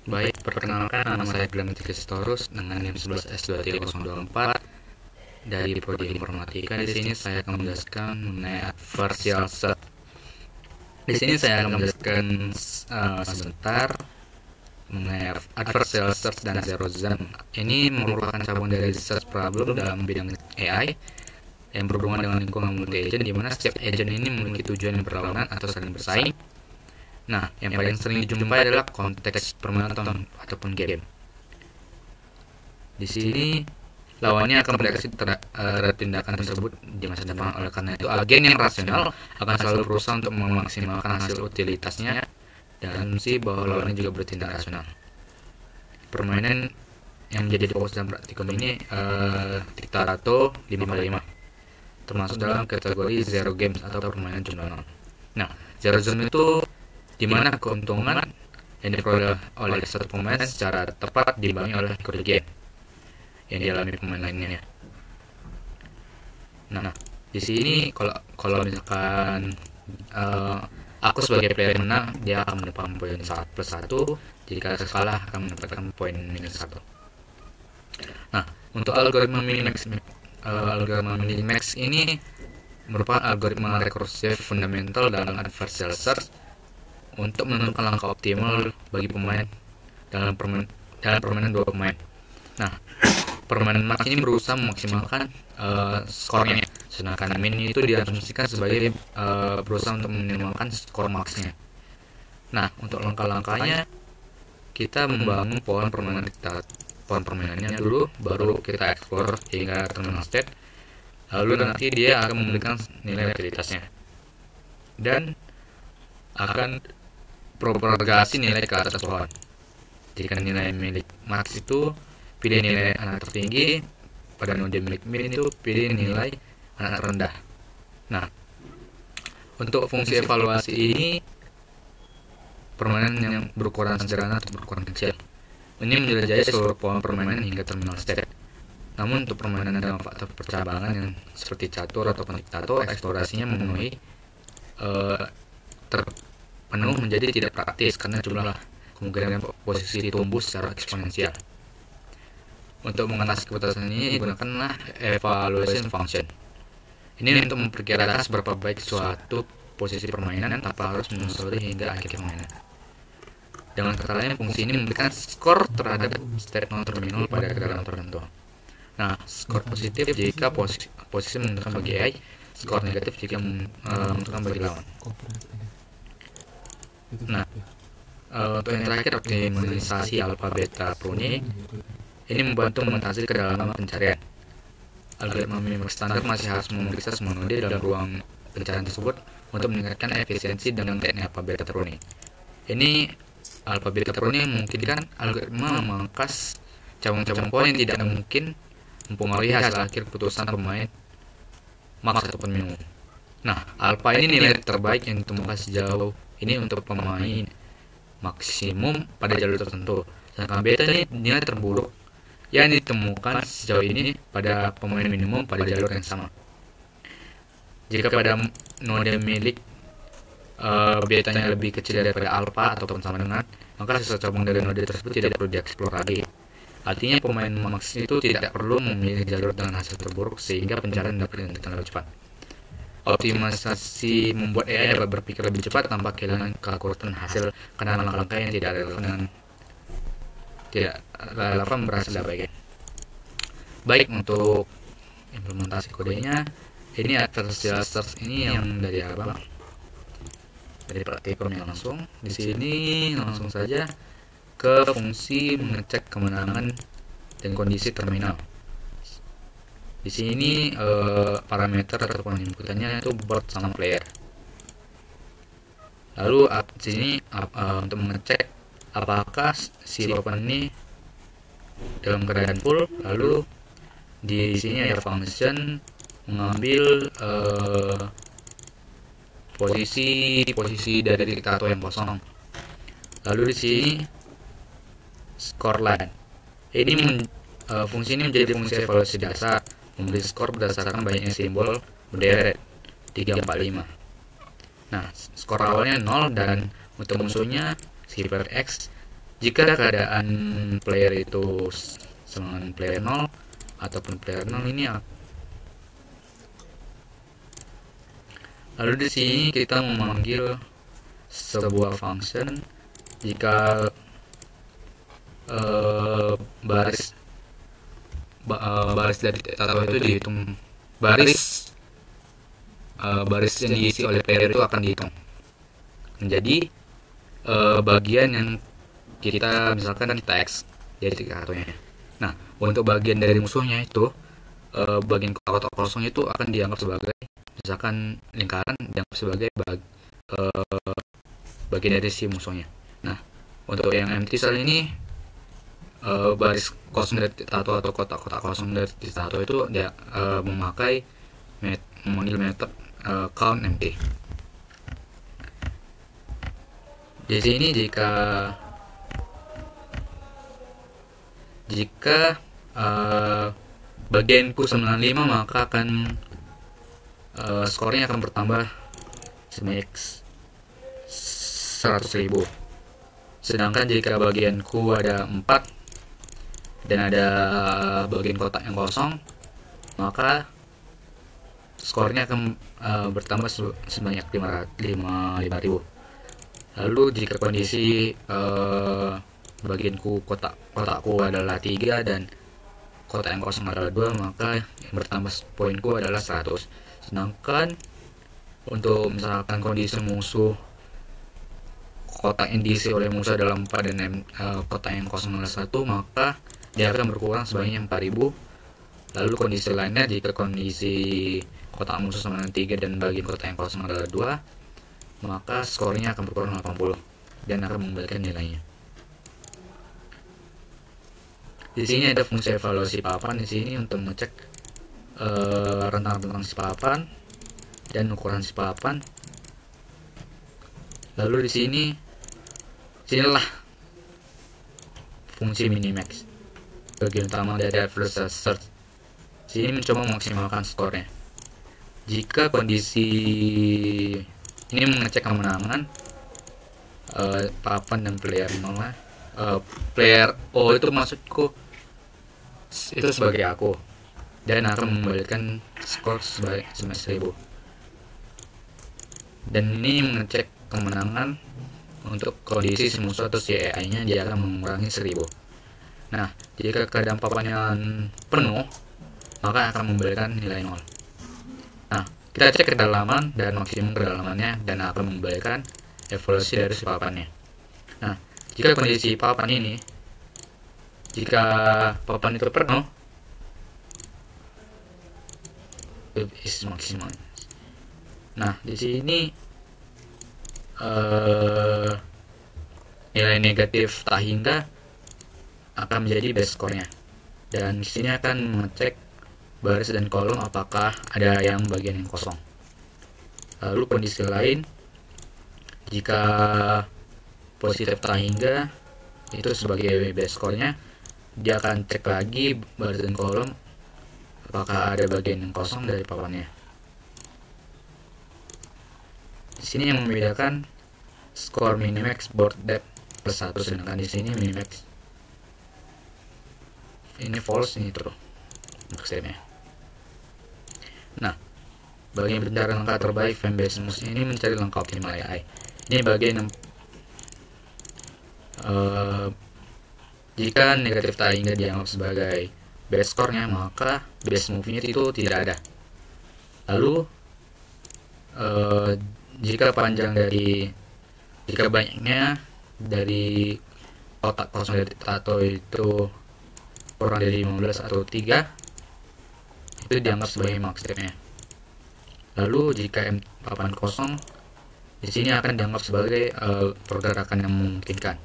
Baik, perkenalkan nama saya Glenn Kristorus dengan NIM 11S23024 dari Prodi Informatika. Di sini saya akan menjelaskan mengenai adversarial search. Di sini saya akan menjelaskan sebentar mengenai adversarial search dan zero sum. Ini merupakan cabang dari search problem dalam bidang AI yang berhubungan dengan lingkungan multi-agent, di mana setiap agent ini memiliki tujuan yang berlawanan atau saling bersaing. Nah, yang paling sering dijumpai adalah konteks permainan ataupun game. Di sini lawannya akan bereaksi terhadap tindakan tersebut di masa depan. Oleh karena itu, agen yang rasional akan selalu berusaha untuk memaksimalkan hasil utilitasnya dan si bahwa lawannya juga bertindak rasional. Permainan yang menjadi fokus dalam praktikum ini Tic-Tac-Toe 5x5, termasuk dalam kategori zero games atau permainan jumlah nol. Nah, zero sum itu di mana keuntungan yang diperoleh oleh satu pemain secara tepat diimbangi oleh kerugian yang dialami pemain lainnya. Nah, di sini kalau misalkan aku sebagai player menang, dia akan mendapatkan poin 1+1. Jika kalah akan mendapatkan poin -1. Nah, untuk algoritma minimax ini merupakan algoritma rekursif fundamental dalam adversarial search untuk menentukan langkah optimal bagi pemain dalam permainan dua pemain. Nah, permainan max ini berusaha memaksimalkan skornya, sedangkan min itu diasumsikan sebagai berusaha untuk meminimalkan skor maxnya. Nah, untuk langkah-langkahnya kita membangun pohon permainannya dulu, baru kita explore hingga terminal state, lalu nanti dia akan memberikan nilai utilitasnya dan akan propagasi nilai ke atas pohon. Jika nilai milik max itu, pilih nilai anak tertinggi. Pada node milik min itu, pilih nilai anak rendah. Nah, untuk fungsi evaluasi ini, permainan yang berukuran sederhana atau berukuran kecil ini menjelajahi seluruh pohon permainan hingga terminal state. Namun untuk permainan dalam faktor percabangan yang seperti catur atau Tic-Tac-Toe, eksplorasinya memenuhi penuh menjadi tidak praktis karena jumlah kemungkinan posisi tumbuh secara eksponensial. Untuk mengatasi kebatasan ini, gunakanlah evaluation function. Ini untuk memperkirakan seberapa baik suatu posisi permainan tanpa harus menyusuri hingga akhir permainan. Dengan kata lain, fungsi ini memberikan skor terhadap state non-terminal pada keadaan tertentu. Nah, skor positif jika posisi menentukan bagi AI, skor negatif jika menentukan bagi lawan. Nah, untuk yang terakhir, optimalisasi alpha beta pruning ini membantu mengatasi kedalaman pencarian. Algoritma minimax standar masih harus memeriksa semua node dalam ruang pencarian tersebut untuk meningkatkan efisiensi dengan teknik alpha beta pruning. Ini alpha beta pruning memungkinkan algoritma memangkas cabang-cabang poin yang tidak mungkin mempengaruhi hasil akhir keputusan pemain max ataupun minimum. Nah, alpha ini nilai terbaik yang ditemukan sejauh ini untuk pemain maksimum pada jalur tertentu, sedangkan beta ini nilai terburuk yang ditemukan sejauh ini pada pemain minimum pada jalur yang sama. Jika pada node milik betanya lebih kecil daripada alpha ataupun sama dengan, maka sisa cabang dari node tersebut tidak perlu dieksplor lagi. Artinya pemain max itu tidak perlu memilih jalur dengan hasil terburuk sehingga pencarian dapat dihentikan lebih cepat. Optimalisasi membuat AI dapat berpikir lebih cepat tanpa kehilangan keakuratan hasil karena langkah-langkah yang tidak relevan berhasil diabaikan. Baik, untuk implementasi kodenya, ini adversarial search ini yang dari abang dari praktikum yang langsung. Di sini langsung saja ke fungsi mengecek kemenangan dan kondisi terminal. Di sini parameter ataupun inputannya itu board sama player. Lalu di sini untuk mengecek apakah si open ini dalam keadaan full. Lalu di sini ada function mengambil posisi dari Tic-Tac-Toe yang kosong. Lalu di sini score line. Ini fungsi ini menjadi fungsi evaluasi dasar, memberi skor berdasarkan banyaknya simbol berderet 3, 4, 5. Nah, skor awalnya 0 dan untuk musuhnya sifar X Jika keadaan player itu dengan player 0 ataupun player 0 ini. Lalu di sini kita memanggil sebuah function jika baris dari tato itu dihitung, baris yang diisi oleh player itu akan dihitung menjadi bagian yang kita misalkan kita X jadi kartunya. Nah, untuk bagian dari musuhnya itu bagian kotak kosong itu akan dianggap sebagai misalkan lingkaran, dianggap sebagai bagian dari si musuhnya. Nah, untuk yang empty cell ini baris kosong dari tato atau kotak-kotak kosong dari tato itu dia memanggil method count empty. Di sini jika bagian Q95 maka akan skornya akan bertambah sebanyak 100.000. Sedangkan jika bagian Q ada 4 dan ada bagian kotak yang kosong, maka skornya akan bertambah sebanyak 5.000. Lalu jika kondisi bagian Q kotakku adalah 3 dan kotak yang kosong adalah 2, maka yang bertambah poinku adalah 100. Sedangkan untuk misalkan kondisi musuh kotak yang diisi oleh musuh adalah 4 dan kotak yang kosong adalah 1, maka dia akan berkurang sebanyak 4.000. Lalu kondisi lainnya jika kondisi kotak musuh sama dengan 3 dan bagian kotak yang kosong adalah 2, maka skornya akan berkurang 80 dan akan mengembalikan nilainya. Di sini ada fungsi evaluasi papan di sini untuk mengecek rentang si papan dan ukuran si papan. Lalu di sinilah fungsi minimax, bagian utama dari adversarial search. Sini mencoba memaksimalkan skornya. Jika kondisi ini mengecek kemenangan papan dan player 0, player O itu maksudku itu sebagai aku dan akan mengembalikan skor sebanyak 1.000. Dan ini mengecek kemenangan untuk kondisi si musuh atau si AI nya dia akan mengurangi 1.000. Nah, jika keadaan papannya penuh maka akan memberikan nilai 0. Nah, kita cek kedalaman dan maksimum kedalamannya dan akan memberikan evaluasi dari si papannya. Nah, jika kondisi papan ini, jika papan itu penuh, is maksimal. Nah, di sini nilai negatif tak hingga akan menjadi base score-nya. Dan di sini akan mengecek baris dan kolom apakah ada yang bagian yang kosong. Lalu kondisi lain, jika positif tak hingga itu sebagai base score-nya, dia akan cek lagi baris dan kolom apakah ada bagian yang kosong dari papannya. Di sini yang membedakan skor minimax board depth plus 1, sedangkan di sini minimax ini false, ini true maksudnya. Nah, bagian pencarian langkah terbaik fanbase musuh ini mencari langkah optimal AI. Ini bagian yang jika negatif tak hingga dianggap sebagai base score-nya, maka base move-nya itu tidak ada. Lalu jika banyaknya dari kotak kosong dari tato itu kurang dari 15 atau 3, itu dianggap sebagai max step-nya. Lalu jika papan kosong, di sini akan dianggap sebagai pergerakan yang memungkinkan.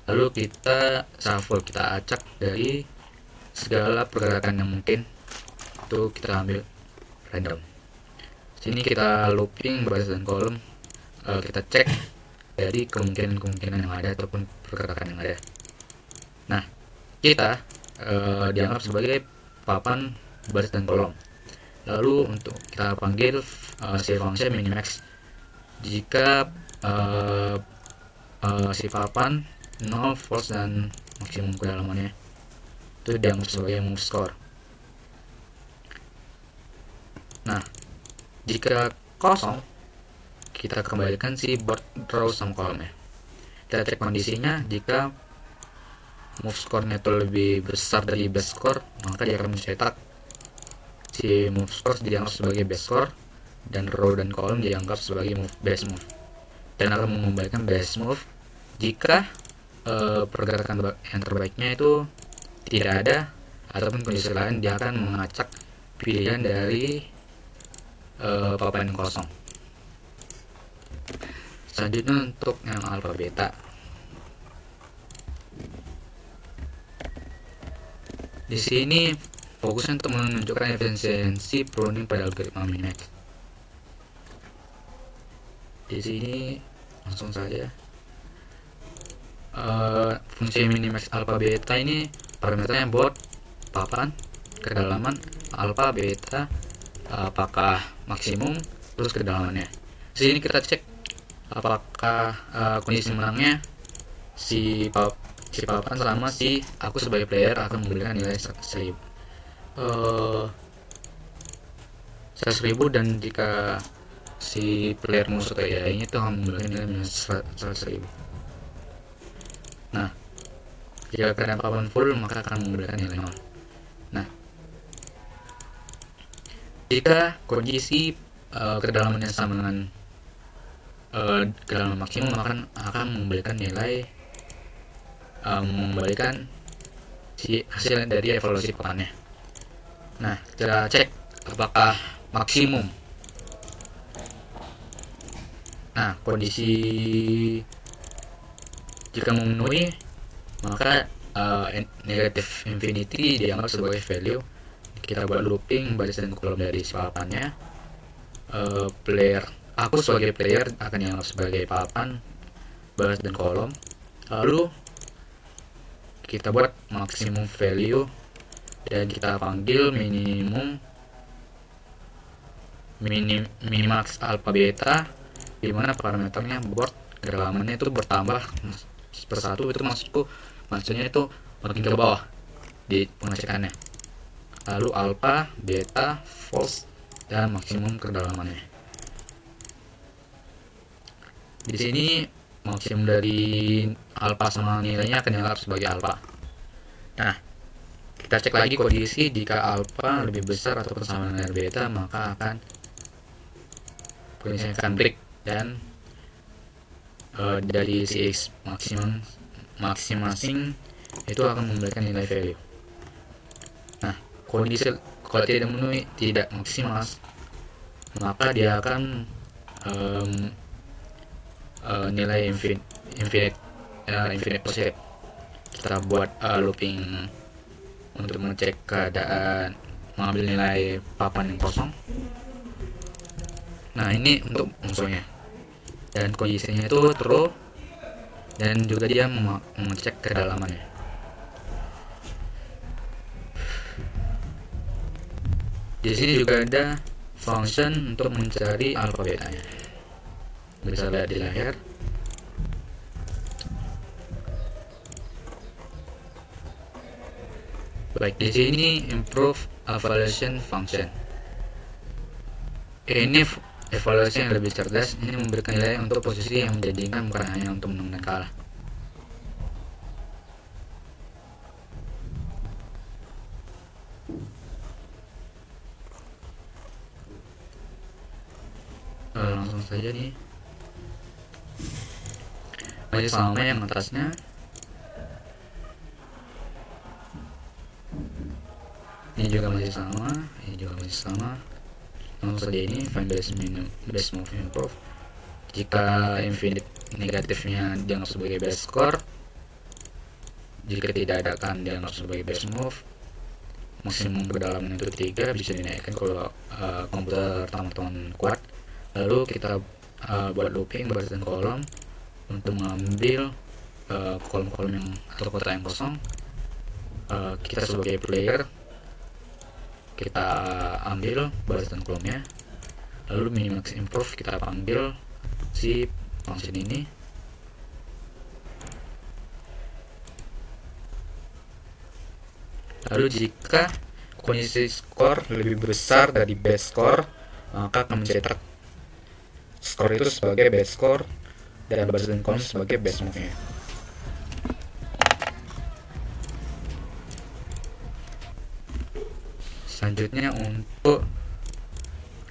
Lalu kita shuffle, kita acak dari segala pergerakan yang mungkin, itu kita ambil random. Sini kita looping baris dan kolom, kita cek dari kemungkinan yang ada ataupun pergerakan yang ada. Nah, kita dianggap sebagai papan baris dan kolom. Lalu untuk kita panggil si function minimax jika si papan 0, false, dan maksimum kedalamannya itu dianggap sebagai move score. Nah, jika kosong, kita kembalikan si board row sama kolomnya. Kita cek kondisinya. Jika move score-nya itu lebih besar dari base score, maka dia akan mencetak si move score dianggap sebagai base score, dan row dan kolom dianggap sebagai base move, dan akan mengembalikan base move jika pergerakan yang terbaiknya itu tidak ada, ataupun kondisi lain dia akan mengacak pilihan dari papan yang kosong. Selanjutnya untuk yang alpha beta, di sini fokusnya untuk menunjukkan efisiensi pruning pada algoritma minimax. Di sini langsung saja fungsi minimax alpha beta ini parameternya buat papan, kedalaman, alpha, beta, apakah maksimum, terus kedalamannya. Di sini kita cek apakah kondisi menangnya si papan selama si aku sebagai player akan memberikan nilai 100.000 dan jika si player musuh AI nya itu akan memberikan nilai 100.000. Nah, jika keadaan papan full maka akan memberikan nilai 0. Nah, jika kondisi kedalamannya sama dengan kedalaman maksimum, maka akan memberikan nilai mengembalikan si hasil dari evaluasi papannya. Nah, kita cek apakah maksimum. Nah, kondisi jika memenuhi, maka negatif infinity dianggap sebagai value. Kita buat looping baris dan kolom dari papannya. Aku sebagai player akan dianggap sebagai papan, baris dan kolom. Lalu kita buat maksimum value dan kita panggil minimax alpha beta, dimana parameternya board kedalamannya itu bertambah persatu. Itu maksudnya itu makin ke bawah di pengecekannya. Lalu alpha, beta, false, dan maksimum kedalamannya. Di sini maksimum dari alpha sama nilainya akan dianggap sebagai alpha. Nah, kita cek lagi kondisi. Jika alpha lebih besar atau sama dengan beta, maka kondisinya akan break, dan dari si masing-masing itu akan memberikan nilai value. Nah, kondisi kalau tidak memenuhi, tidak maksimal, maka dia akan nilai infinite positive. Kita buat looping untuk mengecek keadaan, mengambil nilai papan yang kosong. Nah, ini untuk musuhnya, dan kondisinya itu true, dan juga dia mengecek kedalamannya. Di sini juga ada function untuk mencari alpha betanya. Bisa lihat di layar. Baik, di sini improve evaluation function. Ini evaluasi yang lebih cerdas. Ini memberikan nilai untuk posisi yang menjanjikan, bukan hanya untuk menang dan kalah. Langsung saja nih, masih sama yang atasnya. Ini juga masih sama, ini juga masih sama. Langsung saja ini find best move improve. Jika infinite negatifnya dianggap sebagai best score, jika tidak ada akan dianggap sebagai best move. Maksimum kedalaman itu 3, bisa dinaikkan kalau komputer teman-teman kuat. Lalu kita buat looping baris dan kolom untuk mengambil kolom-kolom yang atau kotak yang kosong. Kita sebagai player kita ambil baris dan kolomnya, lalu minimax improve kita panggil si function ini. Lalu jika kondisi skor lebih besar dari base score, maka akan mencetak skor itu sebagai base score dan buzzer coin sebagai base move-nya. Selanjutnya untuk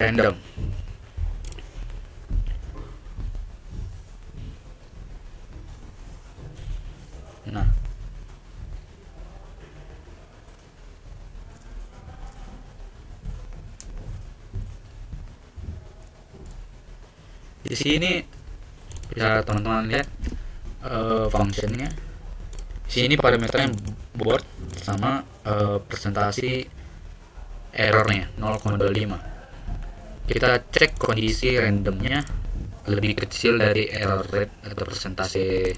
random. Nah, di sini bisa teman-teman lihat functionnya. Di sini parameternya board sama presentasi errornya 0,25. Kita cek kondisi randomnya lebih kecil dari error rate atau presentasi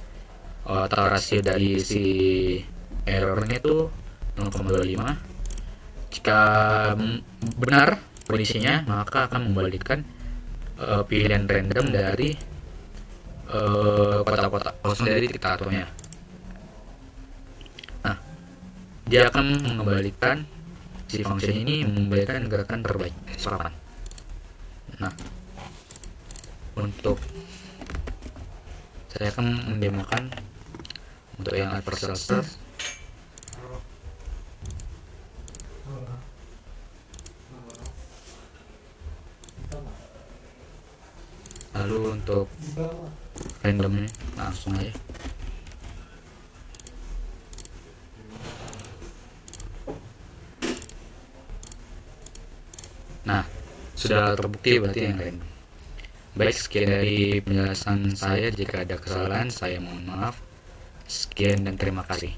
atau rasio dari si errornya itu 0,25. Jika benar kondisinya, maka akan membalikkan pilihan random dari kotak-kotak kosong dari diktatornya. Nah, dia akan mengembalikan si function ini memberikan gerakan terbaik sepapan. Nah, untuk saya akan mendemokan untuk yang adversarial search. Lalu untuk randomnya langsung aja. Nah, sudah terbukti berarti yang random. Baik, sekian dari penjelasan saya. Jika ada kesalahan, saya mohon maaf. Sekian dan terima kasih.